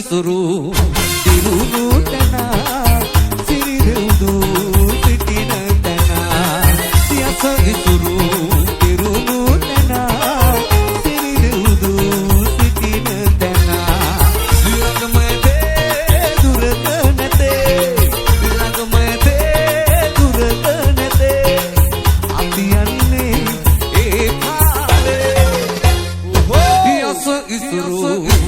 ඉසුරු දිරුණු තන සිරිදු සිටින තන යස ඉසුරු දිරුණු තන සිරිදු සිටින තන ළඟමතේ දුරක නැතේ ළඟමතේ දුරක නැතේ අපි යන්නේ ඒ පාරේ යස ඉසුරු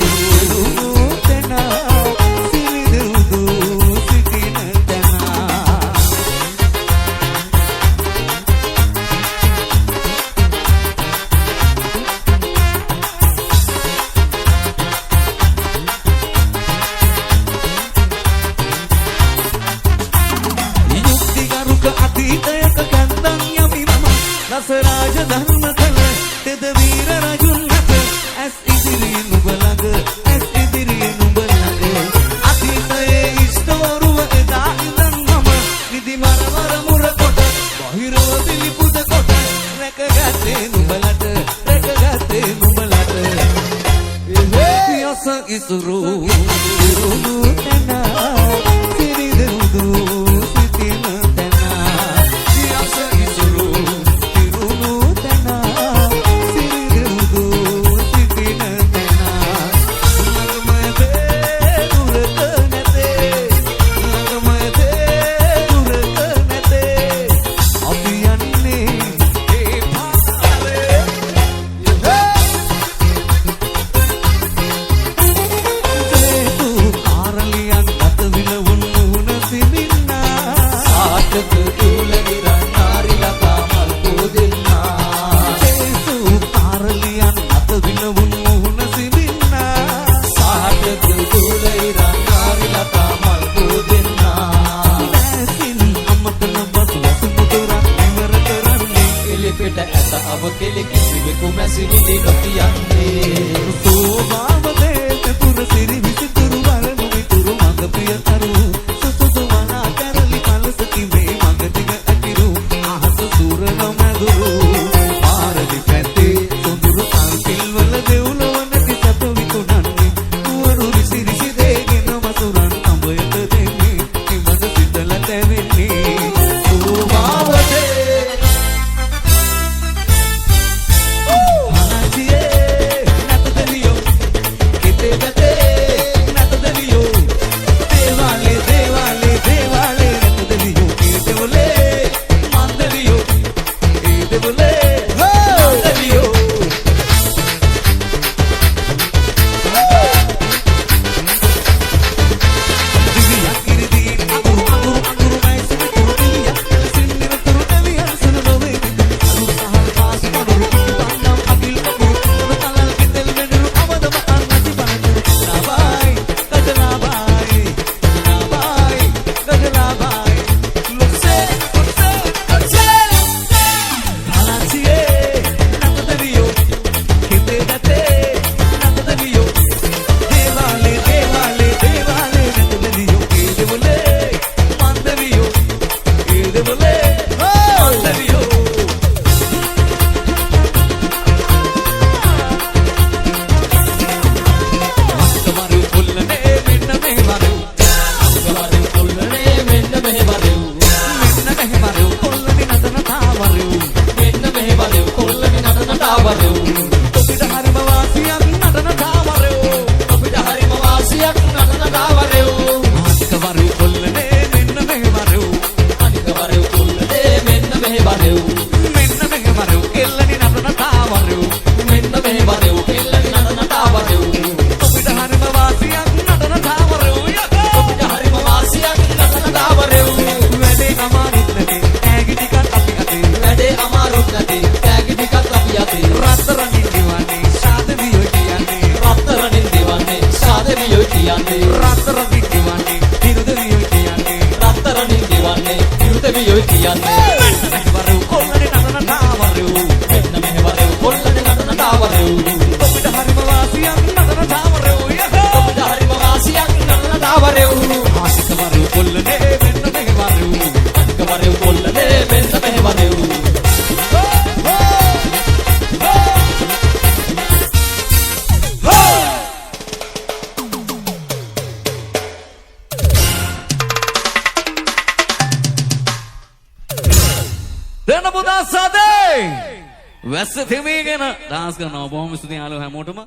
රාජ ධර්ම කල තෙද වීර රජුන් නැත ඇස් ඉදිරියේ නුඹ ළඟ ඇස් ඉදිරියේ නුඹ ළඟ අතීතයේ ඉස්තෝරුව එදා ඉඳන් මම නිදි මරවර මුර කොට බහිරව පිළිපුද කොට රැකගත්තේ නුඹලට රැකගත්තේ නුඹලට යස ඉසුරු දිරුණු තන සිරිදු සිටින තන යස ඉසුරු යන්න පුතා සදේ වැස්ස තෙමීගෙන ඩාන්ස් කරනවා බොහොම ස්තුතියි යාළුවෝ හැමෝටම